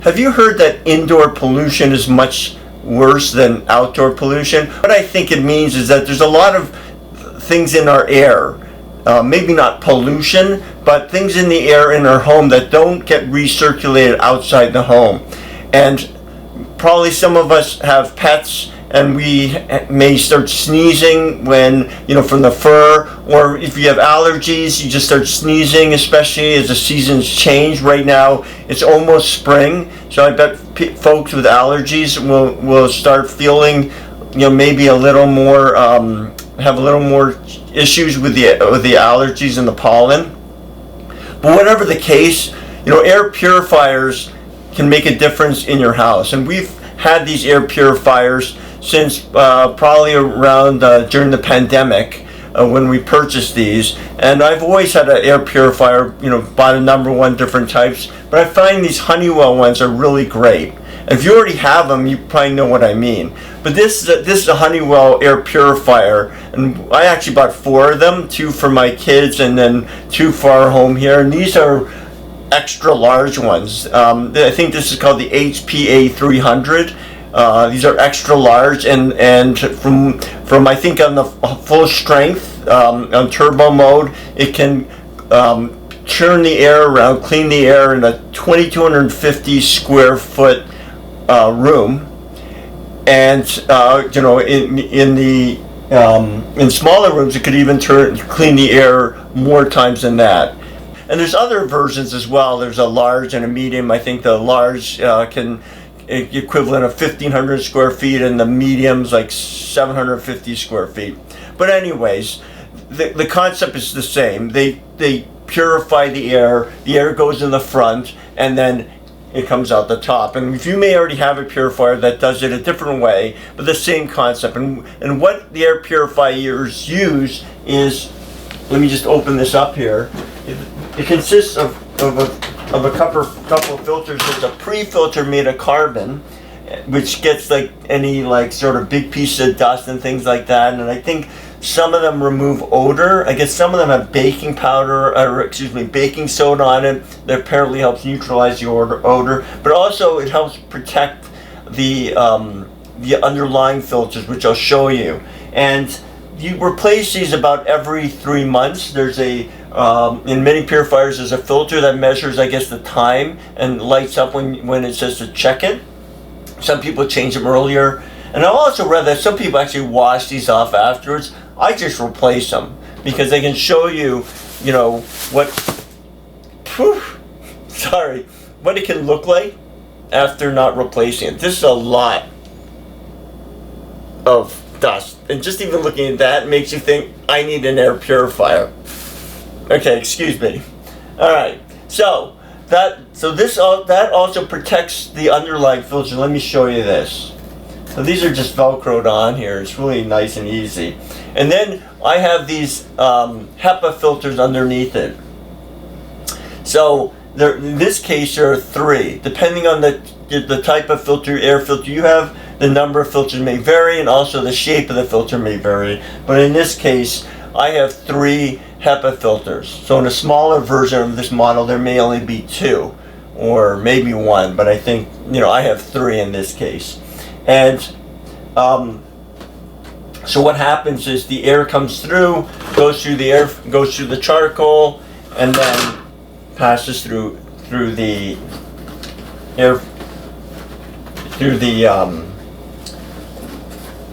Have you heard that indoor pollution is much worse than outdoor pollution? What I think it means is that there's a lot of things in our air, maybe not pollution, but things in the air in our home that don't get recirculated outside the home. And probably some of us have pets, and we may start sneezing when, from the fur, or if you have allergies, you just start sneezing, especially as the seasons change. Right now, it's almost spring, so I bet folks with allergies will start feeling, maybe a little more, have a little more issues with the allergies and the pollen. But whatever the case, air purifiers can make a difference in your house, and we've had these air purifiers since probably around during the pandemic when we purchased these. And I've always had an air purifier, bought a number one different types, but I find these Honeywell ones are really great. If you already have them, you probably know what I mean. But this is a Honeywell Air Purifier, and I actually bought 4 of them, 2 for my kids and then 2 for our home here. And these are extra large ones. I think this is called the HPA 300. These are extra large, and from I think on the full strength on turbo mode, it can turn the air around, clean the air in a 2,250 square foot room, and in smaller rooms it could even clean the air more times than that. And there's other versions as well. There's a large and a medium. I think the large can equivalent of 1,500 square feet, and the medium's like 750 square feet. But anyways, the concept is the same. They purify the air. The air goes in the front, and then it comes out the top. And if you may already have a purifier that does it a different way, but the same concept. And what the air purifiers use is, let me just open this up here. It consists of a couple of filters. There's a pre-filter made of carbon, which gets any sort of big piece of dust and things like that. And I think some of them remove odor. I guess some of them have baking powder, baking soda on it that apparently helps neutralize the odor. But also it helps protect the underlying filters, which I'll show you. And you replace these about every 3 months. There's in many purifiers, there's a filter that measures, I guess, the time and lights up when it says to check it. Some people change them earlier. And I've also read that some people actually wash these off afterwards. I just replace them because they can show you, what it can look like after not replacing it. This is a lot of dust. And just even looking at that makes you think, I need an air purifier. Okay, excuse me. All right, so that also protects the underlying filter. Let me show you this. So these are just Velcroed on here. It's really nice and easy. And then I have these HEPA filters underneath it. So in this case, there are 3. Depending on the type of filter, air filter you have, the number of filters may vary, and also the shape of the filter may vary. But in this case, I have 3 HEPA filters. So in a smaller version of this model, there may only be 2 or maybe 1, but I think, I have 3 in this case. And so what happens is the air comes through, goes through the charcoal, and then passes through the air, through the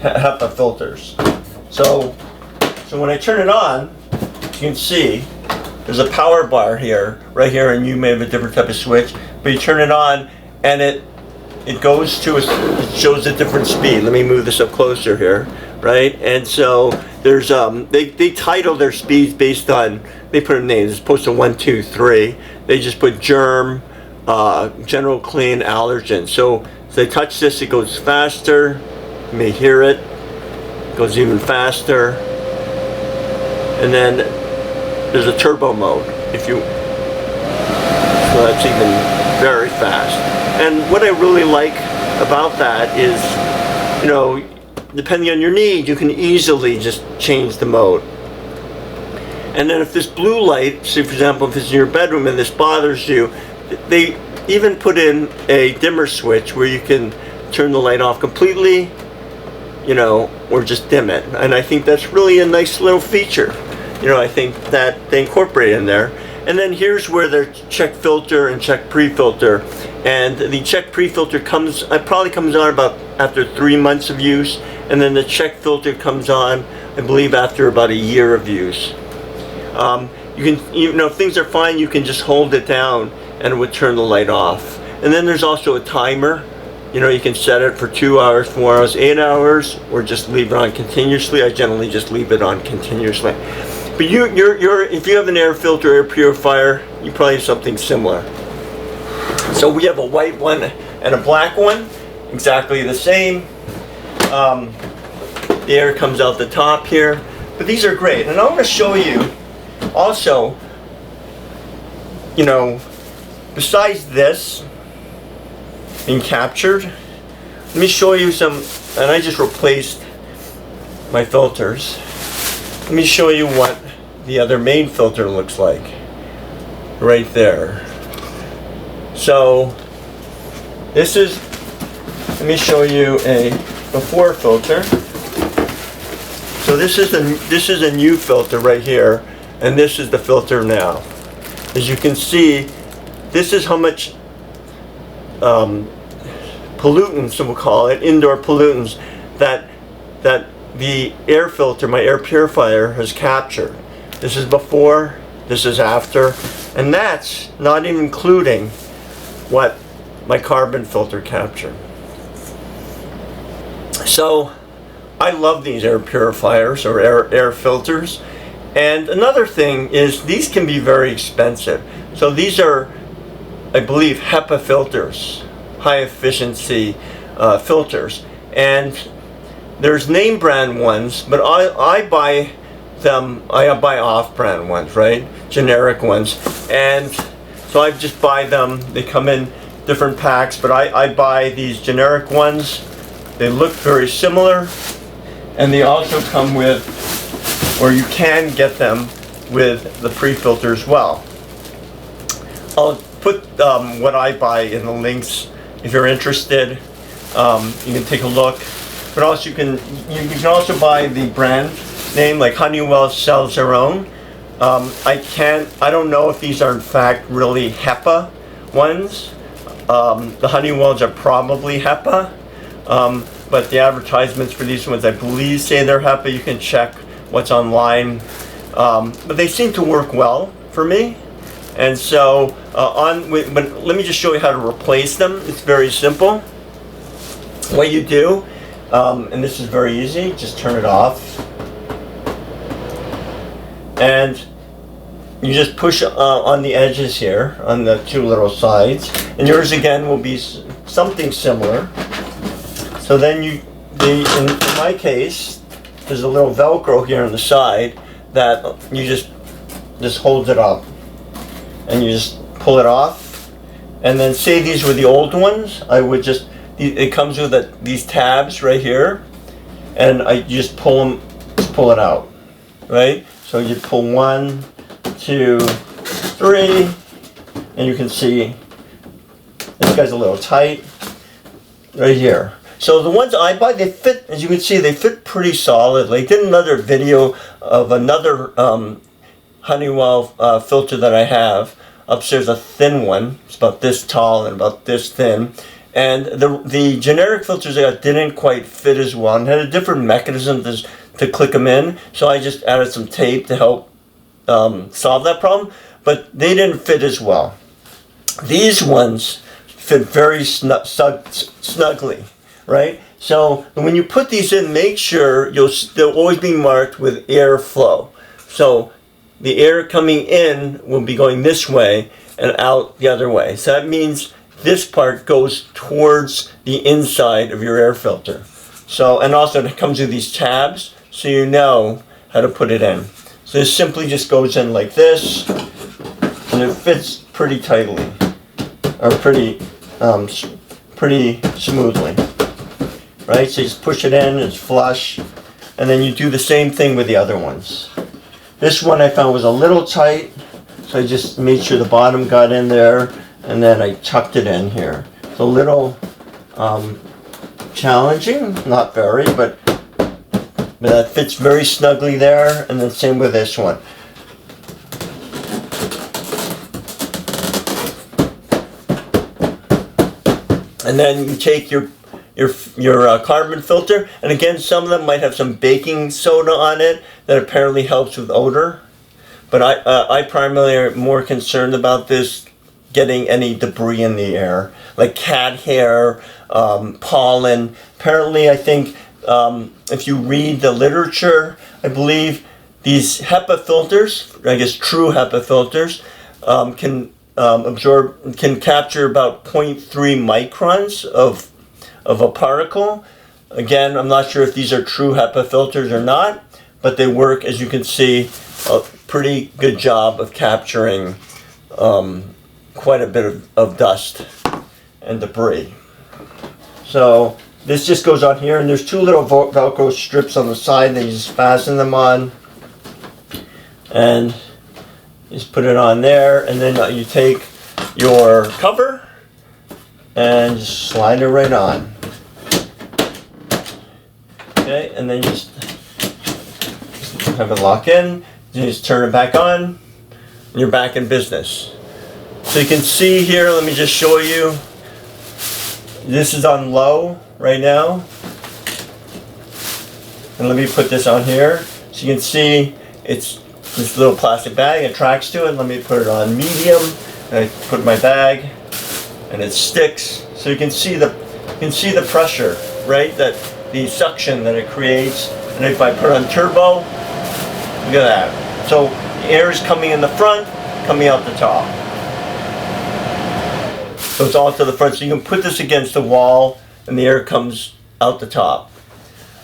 HEPA filters. So when I turn it on, you can see there's a power bar here, right here, and you may have a different type of switch, but you turn it on and it goes to it shows a different speed. Let me move this up closer here, right? And so there's they title their speeds based on, they put a name. As opposed to 1, 2, 3, they just put germ, general clean, allergen. So they touch this, it goes faster. You may hear it. It goes even faster. And then there's a turbo mode, so that's even very fast. And what I really like about that is, depending on your need, you can easily just change the mode. And then if this blue light, say for example, if it's in your bedroom and this bothers you, they even put in a dimmer switch where you can turn the light off completely, you know, or just dim it. And I think that's really a nice little feature. You know, I think that they incorporate in there. And then here's where their check filter and check pre-filter. And the check pre-filter probably comes on about after 3 months of use. And then the check filter comes on, I believe, after about a year of use. You can, you know, if things are fine, you can just hold it down and it would turn the light off. And then there's also a timer. You know, you can set it for 2 hours, 4 hours, 8 hours, or just leave it on continuously. I generally just leave it on continuously. But if you have an air filter, air purifier, you probably have something similar. So we have a white one and a black one, exactly the same. The air comes out the top here, but these are great. And I want to show you also, you know, besides this being captured, let me show you some, and I just replaced my filters. Let me show you what the other main filter looks like right there. So this is, let me show you a before filter. So this is a new filter right here, and this is the filter now. As you can see, this is how much pollutants, we'll call it, indoor pollutants, that the air filter, my air purifier, has captured. This is before, this is after, and that's not even including what my carbon filter captured. So I love these air purifiers or air filters. And another thing is these can be very expensive. So these are, I believe, HEPA filters, high efficiency filters. And there's name brand ones, but I buy off-brand ones, right? Generic ones. And so I just buy them. They come in different packs, but I buy these generic ones. They look very similar. And they also come with, or you can get them with the pre-filter as well. I'll put what I buy in the links if you're interested. You can take a look. But also you can also buy the brand name, like Honeywell sells their own. I don't know if these are in fact really HEPA ones. The Honeywells are probably HEPA, but the advertisements for these ones, I believe, say they're HEPA. You can check what's online, but they seem to work well for me. And so but let me just show you how to replace them. It's very simple. What you do, and this is very easy, just turn it off. And you just push on the edges here, on the two little sides. And yours again will be something similar. So then in my case, there's a little Velcro here on the side that you just holds it up. And you just pull it off. And then say these were the old ones, I would just, it comes with these tabs right here. And you just pull it out, right? So you pull 1, 2, 3, and you can see this guy's a little tight right here. So the ones I buy, they fit, as you can see, they fit pretty solidly. I did another video of another Honeywell filter that I have. Upstairs, a thin one. It's about this tall and about this thin. And the generic filters I got didn't quite fit as well and had a different mechanism to click them in. So I just added some tape to help solve that problem. But they didn't fit as well. These ones fit very snugly, right? So when you put these in, make sure they'll always be marked with airflow. So the air coming in will be going this way and out the other way. So that means this part goes towards the inside of your air filter. So, and also it comes with these tabs, so you know how to put it in. So this simply just goes in like this, and it fits pretty tightly, or pretty smoothly, right? So you just push it in, it's flush, and then you do the same thing with the other ones. This one I found was a little tight, so I just made sure the bottom got in there, and then I tucked it in here. It's a little challenging, not very, but that fits very snugly there, and then same with this one. And then you take your carbon filter, and again, some of them might have some baking soda on it that apparently helps with odor. But I primarily am more concerned about this getting any debris in the air, like cat hair, pollen. Apparently, I think if you read the literature, I believe these HEPA filters, I guess true HEPA filters, can capture about 0.3 microns of a particle. Again, I'm not sure if these are true HEPA filters or not, but they work, as you can see, a pretty good job of capturing quite a bit of dust and debris. So this just goes on here, and there's two little Velcro strips on the side that you just fasten them on, and just put it on there, and then you take your cover and just slide it right on. Okay, and then you just have it lock in, you just turn it back on, and you're back in business. So you can see here, let me just show you, this is on low right now, and let me put this on here, so you can see it's this little plastic bag, it tracks to it. Let me put it on medium, and I put my bag, and it sticks, so you can see the pressure, right, that the suction that it creates. And if I put on turbo, look at that. So the air is coming in the front, coming out the top. So it's all to the front. So you can put this against the wall, and the air comes out the top.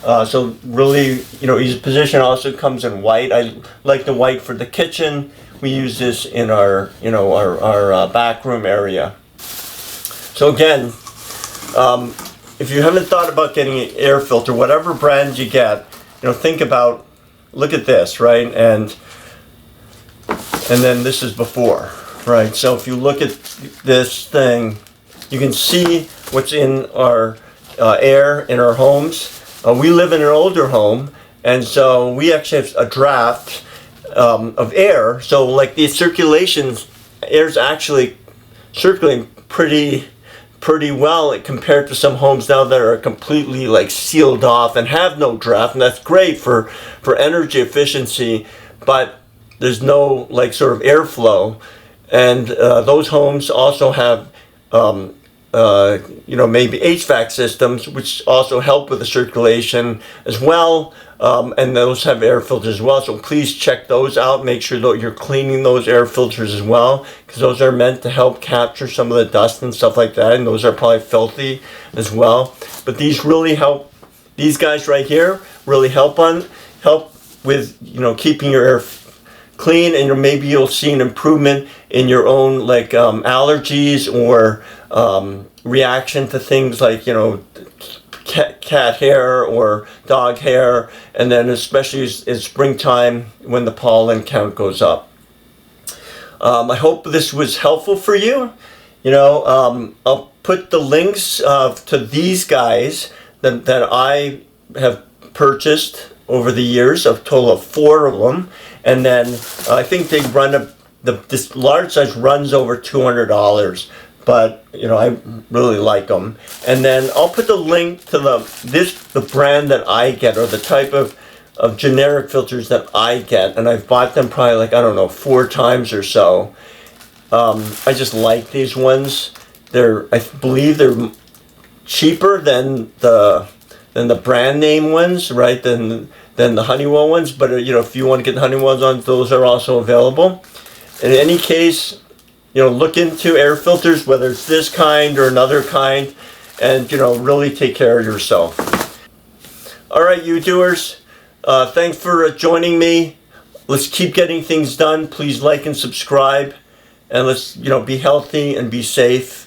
So really, easy position. Also comes in white. I like the white for the kitchen. We use this in our, our back room area. So again, if you haven't thought about getting an air filter, whatever brand you get, think about, look at this, right? And then this is before, right? So if you look at this thing, you can see what's in our air in our homes. We live in an older home, and so we actually have a draft of air. So like the air's actually circulating pretty well compared to some homes now that are completely like sealed off and have no draft, and that's great for energy efficiency, but there's no like sort of airflow. And those homes also have maybe HVAC systems, which also help with the circulation as well, and those have air filters as well. So please check those out. Make sure that you're cleaning those air filters as well, because those are meant to help capture some of the dust and stuff like that, and those are probably filthy as well. But these really help. These guys right here really help with keeping your air clean, and maybe you'll see an improvement in your own like allergies or reaction to things like cat hair or dog hair, and then especially in springtime when the pollen count goes up. I hope this was helpful for you. I'll put the links to these guys that I have purchased over the years, a total of 4 of them, and then I think they run this large size runs over $200, but I really like them. And then I'll put the link to the brand that I get, or the type of generic filters that I get, and I've bought them probably like 4 times or so. I just like these ones. I believe they're cheaper than the brand name ones, right? Than the Honeywell ones. But if you want to get the Honeywell ones, those are also available. In any case, look into air filters, whether it's this kind or another kind, and really take care of yourself. All right, you doers, thanks for joining me. Let's keep getting things done. Please like and subscribe, and let's be healthy and be safe.